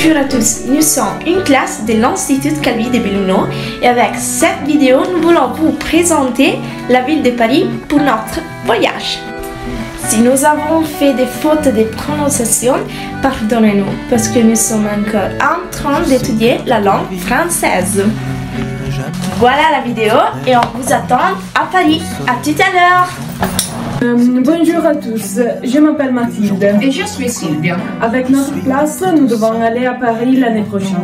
Bonjour à tous, nous sommes une classe de l'Institut Calvi de Belluno et avec cette vidéo, nous voulons vous présenter la ville de Paris pour notre voyage. Si nous avons fait des fautes de prononciation, pardonnez-nous parce que nous sommes encore en train d'étudier la langue française. Voilà la vidéo et on vous attend à Paris. À tout à l'heure. Bonjour à tous, je m'appelle Mathilde. Et je suis Sylvia. Avec notre classe, nous devons aller à Paris l'année prochaine.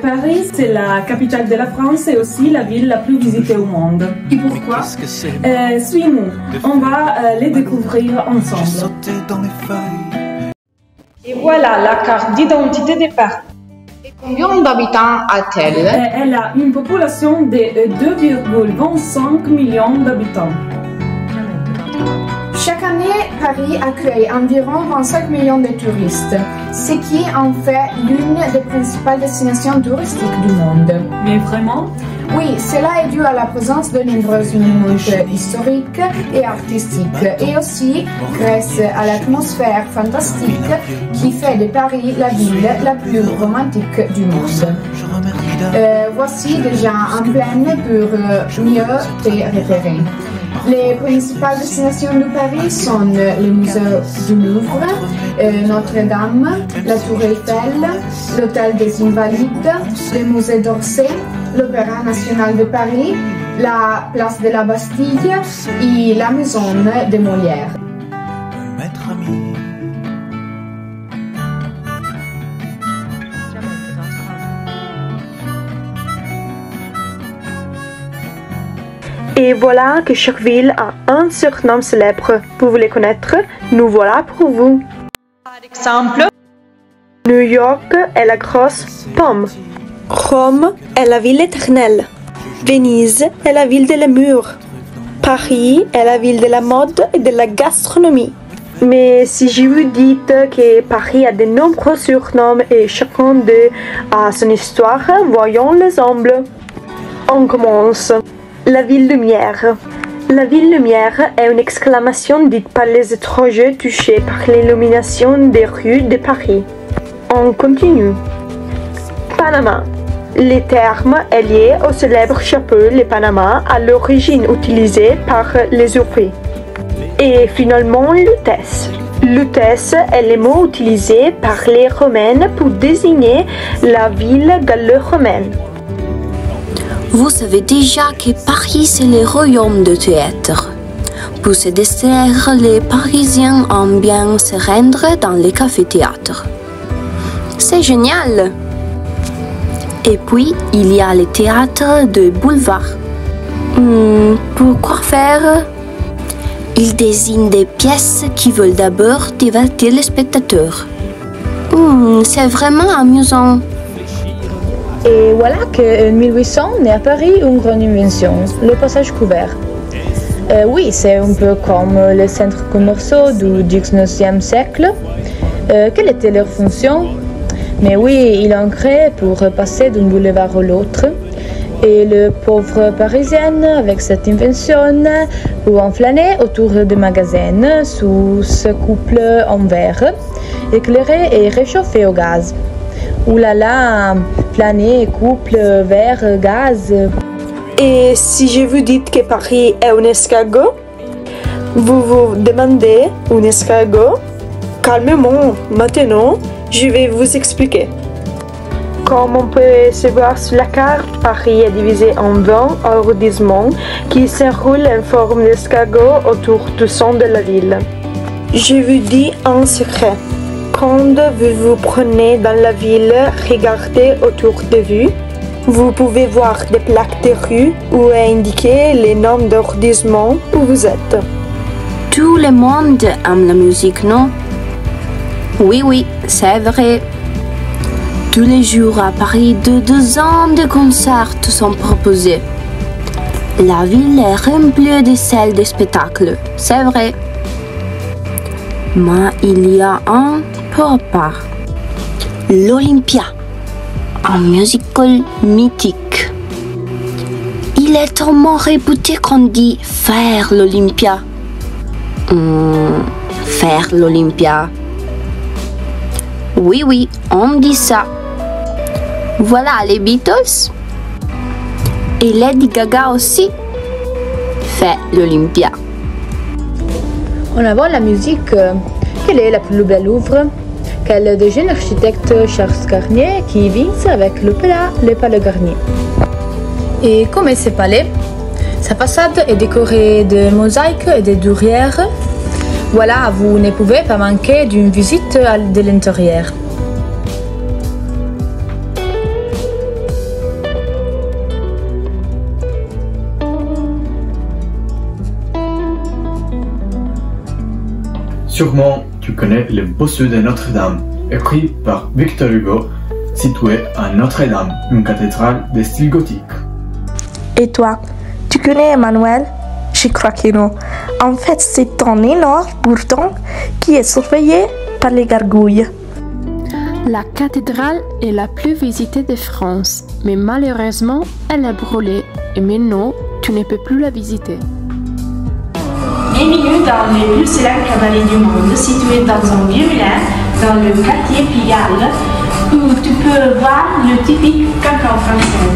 Paris, c'est la capitale de la France et aussi la ville la plus visitée au monde. Et pourquoi? Suis-nous, on va les découvrir ensemble. Et voilà la carte d'identité de Paris. Et combien d'habitants a-t-elle? Elle a une population de 2,25 millions d'habitants. Chaque année, Paris accueille environ 25 millions de touristes, ce qui en fait l'une des principales destinations touristiques du monde. Mais vraiment? Oui, cela est dû à la présence de nombreuses monuments historiques et artistiques, et aussi grâce à l'atmosphère fantastique qui fait de Paris la ville la plus romantique du monde. Voici déjà un plan pour mieux te repérer. Les principales destinations de Paris sont le musée du Louvre, Notre-Dame, la Tour Eiffel, l'Hôtel des Invalides, le musée d'Orsay, l'Opéra national de Paris, la place de la Bastille et la maison de Molière. Et voilà que chaque ville a un surnom célèbre. Vous voulez connaître? Nous voilà pour vous. Par exemple, New York est la grosse pomme. Rome est la ville éternelle. Venise est la ville de l'amour. Paris est la ville de la mode et de la gastronomie. Mais si je vous dis que Paris a de nombreux surnoms et chacun d'eux a son histoire, voyons l'exemple. On commence. La ville lumière. La ville lumière est une exclamation dite par les étrangers touchés par l'illumination des rues de Paris. On continue. Panama. Le terme est lié au célèbre chapeau le Panama à l'origine utilisé par les Européens. Et finalement, Lutèce. Lutèce est le mot utilisé par les Romains pour désigner la ville gallo-romaine. Vous savez déjà que Paris c'est le royaume de théâtre. Pour se distraire, les Parisiens aiment bien se rendre dans les cafés-théâtres. C'est génial! Et puis, il y a le théâtre de boulevard. Pourquoi faire? Ils désignent des pièces qui veulent d'abord divertir les spectateurs. C'est vraiment amusant. Et voilà qu'en 1800 naît à Paris une grande invention, le passage couvert. Oui, c'est un peu comme les centres commerciaux du 19e siècle. Quelle était leur fonction? Mais oui, ils l'ont créé pour passer d'un boulevard à l'autre. Et le pauvre Parisien, avec cette invention, pouvait flâner autour des magasins sous ce couple en verre, éclairé et réchauffé au gaz. Ouh là là, planer, couple, verre, gaz. Et si je vous dis que Paris est un escargot, vous vous demandez un escargot? Calmement, maintenant, je vais vous expliquer. Comme on peut se voir sur la carte, Paris est divisé en 20 arrondissements qui s'enroulent en forme d'escargot autour du centre de la ville. Je vous dis un secret. Quand vous vous prenez dans la ville, regardez autour de vous. Vous pouvez voir des plaques de rue où est indiqué les noms d'arrondissements où vous êtes. Tout le monde aime la musique, non? Oui, c'est vrai. Tous les jours à Paris, de 2 ans de concerts sont proposés. La ville est remplie de salles de spectacle, c'est vrai. Mais il y a un peu à part. L'Olympia, un musical mythique. Il est tellement réputé qu'on dit faire l'Olympia. Faire l'Olympia. Oui, oui, on dit ça. Voilà les Beatles. Et Lady Gaga aussi fait l'Olympia. En avant la musique, quelle est la plus belle œuvre? Quel de jeune architecte Charles Garnier qui vince avec l'opéra Le Palais Garnier. Et comme ce palais, sa façade est décorée de mosaïques et de douairières. Voilà, vous ne pouvez pas manquer d'une visite de l'intérieur. Sûrement, tu connais Le Bossu de Notre-Dame, écrit par Victor Hugo, situé à Notre-Dame, une cathédrale de style gothique. Et toi, tu connais Emmanuel? Je crois que non. En fait, c'est un énorme bourdon qui est surveillé par les gargouilles. La cathédrale est la plus visitée de France, mais malheureusement, elle est brûlée et maintenant, tu ne peux plus la visiter. Bienvenue dans le plus célèbre cabaret du monde, situé dans un vieux village, dans le quartier Pigalle, où tu peux voir le typique cacao français.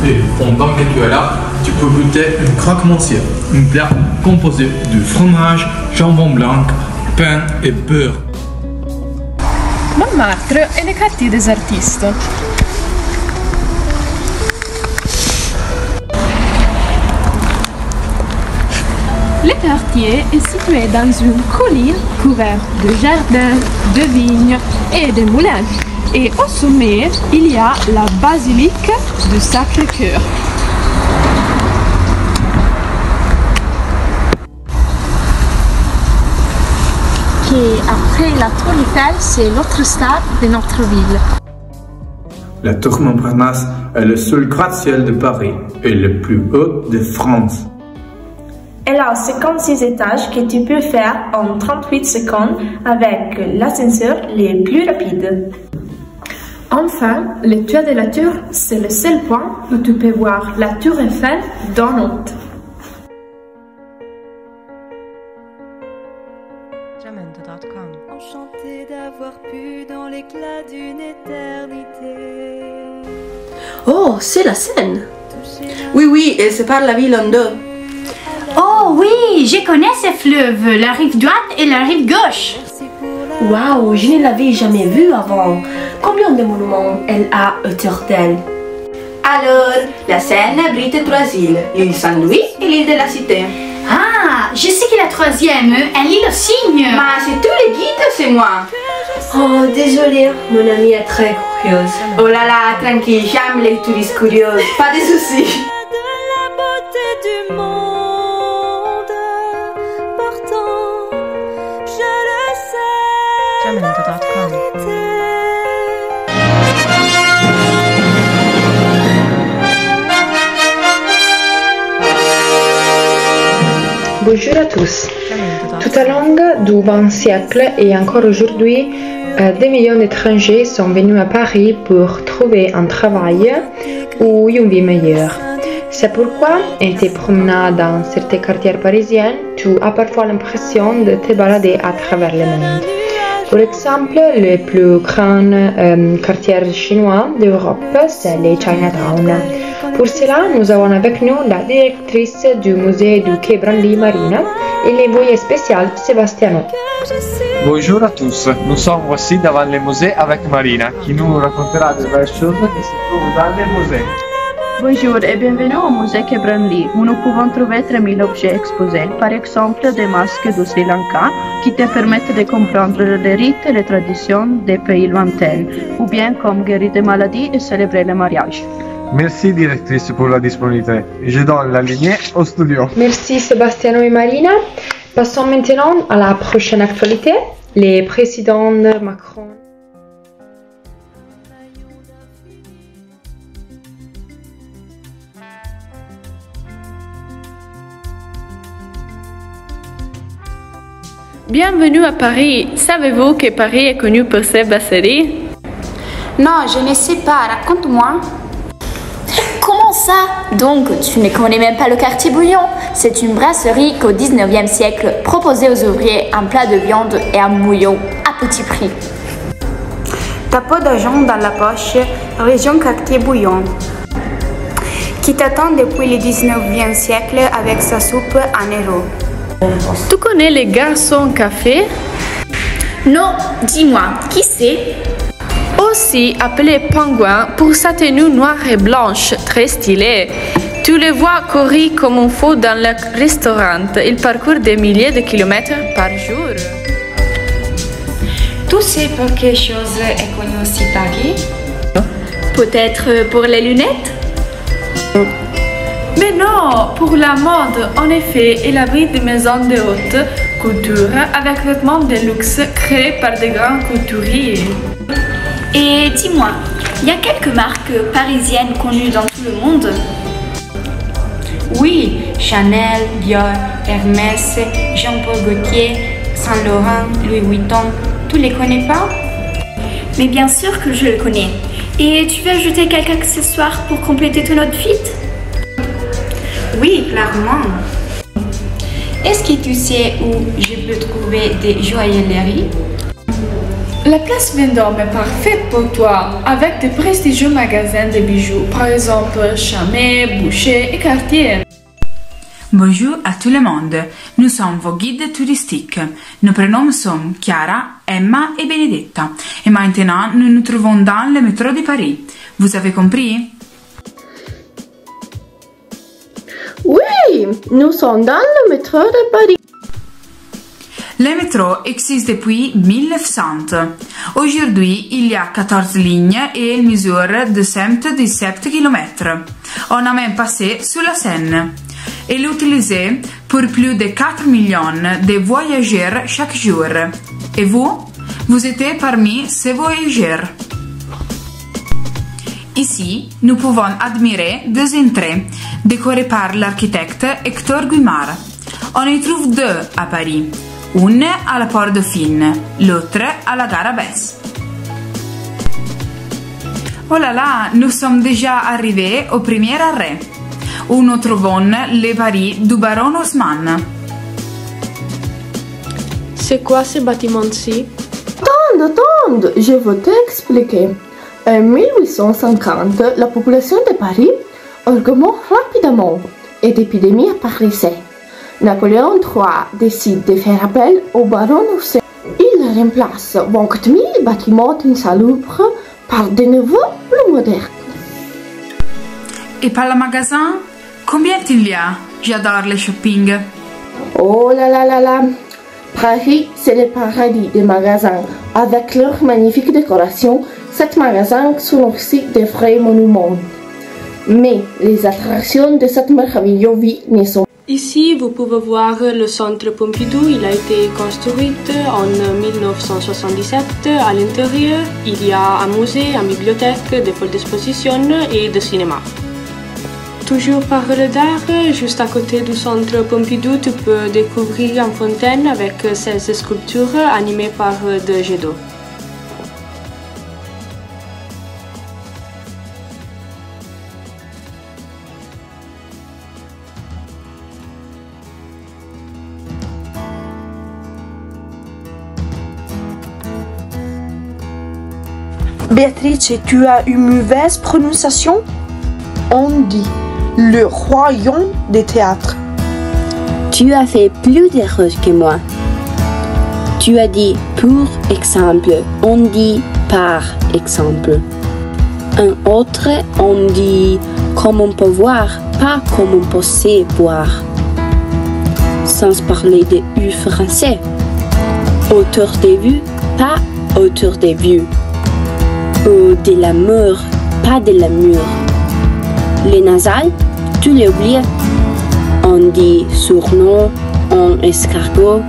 Et pendant que tu es là, tu peux goûter une croque-monsieur, un plat composé de fromage, jambon blanc, pain et beurre. Montmartre est le quartier des artistes. Le quartier est situé dans une colline couverte de jardins, de vignes et de moulins. Et au sommet, il y a la basilique du Sacré-Cœur. Qui après la Tour Eiffel, c'est l'autre stade de notre ville. La tour Montparnasse est le seul gratte-ciel de Paris et le plus haut de France. Elle a 56 étages que tu peux faire en 38 secondes avec l'ascenseur le plus rapide. Enfin, le toit de la tour, c'est le seul point où tu peux voir la tour Eiffel d'en haut. Enchantée d'avoir pu dans l'éclat d'une éternité. Oh, c'est la Seine. Oui, oui, elle sépare la ville en deux. Oh oui, je connais ces fleuves, la rive droite et la rive gauche. Waouh, je ne l'avais jamais vue avant. Combien de monuments elle a autour d'elle? Alors, la Seine abrite trois îles, l'île Saint-Louis et l'île de la Cité. Ah, je sais que la troisième est l'île aux cygnes. Mais c'est tous les guides, c'est moi. Oh, désolée, mon amie est très curieuse. Oh là là, tranquille, j'aime les touristes curieux, pas de soucis. De la beauté du monde, pourtant, je le sais. Jamendo.com. Bonjour à tous. Tout au long du XXe siècle et encore aujourd'hui, des millions d'étrangers sont venus à Paris pour trouver un travail ou une vie meilleure. C'est pourquoi, en te promenant dans certains quartiers parisiens, tu as parfois l'impression de te balader à travers le monde. Par exemple, le plus grand quartier chinois d'Europe, c'est le Chinatown. Pour cela, nous avons avec nous la directrice du musée du Quai Branly, Marina, et l'envoyé spécial Sebastiano. Bonjour à tous, nous sommes voici devant le musée avec Marina, qui nous racontera de belles choses qui se trouvent dans le musée. Bonjour et bienvenue au musée Quai Branly, où nous pouvons trouver 3000 objets exposés, par exemple des masques du Sri Lanka qui te permettent de comprendre les rites et les traditions des pays lointains, ou bien comme guérir des maladies et célébrer le mariage. Merci directrice pour la disponibilité. Je donne la lignée au studio. Merci Sebastiano et Marina. Passons maintenant à la prochaine actualité. Le président Macron. Bienvenue à Paris. Savez-vous que Paris est connu pour ses brasseries? Non, je ne sais pas. Raconte-moi. Comment ça? Donc, tu ne connais même pas le quartier Bouillon? C'est une brasserie qu'au 19e siècle proposait aux ouvriers un plat de viande et un bouillon à petit prix. T'as pas d'argent dans la poche, région quartier Bouillon, qui t'attend depuis le 19e siècle avec sa soupe en euros. Tu connais les garçons café? Non, dis-moi, qui c'est? Aussi appelé pingouin pour sa tenue noire et blanche, très stylée. Tu les vois courir comme un fou dans le restaurant. Ils parcourent des milliers de kilomètres par jour. Tu sais pour quelle chose est connu aussi Paris? Peut-être pour les lunettes? Mais non, pour la mode, en effet, il abrite des maisons de haute couture avec vêtements de luxe créés par des grands couturiers. Et dis-moi, il y a quelques marques parisiennes connues dans tout le monde? Oui, Chanel, Dior, Hermès, Jean-Paul Gaultier, Saint Laurent, Louis Vuitton, tu les connais pas? Mais bien sûr que je le connais. Et tu veux ajouter quelques accessoires pour compléter ton outfit? Oui, clairement. Est-ce que tu sais où je peux trouver des joailleries? La place Vendôme est parfaite pour toi, avec de prestigieux magasins de bijoux, par exemple Chaumet, Boucher et Cartier. Bonjour à tout le monde, nous sommes vos guides touristiques. Nos prénoms sont Chiara, Emma et Benedetta. Et maintenant, nous nous trouvons dans le métro de Paris. Vous avez compris? Oui, nous sommes dans le métro de Paris. Le métro existe depuis 1900. Aujourd'hui, il y a 14 lignes et il mesure 217 km. On a même passé sous la Seine. Il est utilisé pour plus de 4 millions de voyageurs chaque jour. Et vous êtes parmi ces voyageurs. Ici, nous pouvons admirer deux entrées décorées par l'architecte Hector Guimard. On y trouve deux à Paris. Une à la Porte Dauphine, l'autre à la gare Abbesse. Oh là là, nous sommes déjà arrivés au premier arrêt, où nous trouvons le Paris du baron Haussmann. C'est quoi ce bâtiment-ci? Attends, je vais t'expliquer. En 1850, la population de Paris augmente rapidement et l'épidémie apparaissait. Napoléon III décide de faire appel au baron Haussmann. Il remplace 20 000 bâtiments insalubres par de nouveaux plus modernes. Et par le magasin, combien il y a? J'adore le shopping. Oh là là là là! Paris, c'est le paradis des magasins. Avec leurs magnifiques décorations, ces magasins sont aussi de vrais monuments. Mais les attractions de cette merveilleuse vie ne sont pas. Ici, vous pouvez voir le centre Pompidou. Il a été construit en 1977. À l'intérieur, il y a un musée, une bibliothèque, des folles d'exposition et de cinéma. Toujours parler d'art, juste à côté du centre Pompidou, tu peux découvrir une fontaine avec ses sculptures animées par des jets d'eau. Béatrice, tu as une mauvaise prononciation? On dit le royaume des théâtres. Tu as fait plus d'erreurs que moi. Tu as dit pour exemple, on dit par exemple. Un autre, on dit comme on peut voir, pas comme on peut se voir. Sans parler de U français. Hauteur des vues, pas hauteur des vues. Ou de la mur, pas de la mur. Les nasales, tu les oublies. On dit surnom, on escargot.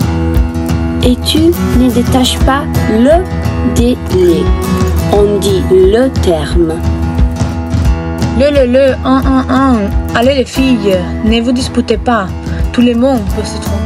Et tu ne détaches pas le de les. On dit le terme. Un. Allez les filles, ne vous disputez pas. Tout le monde peut se tromper.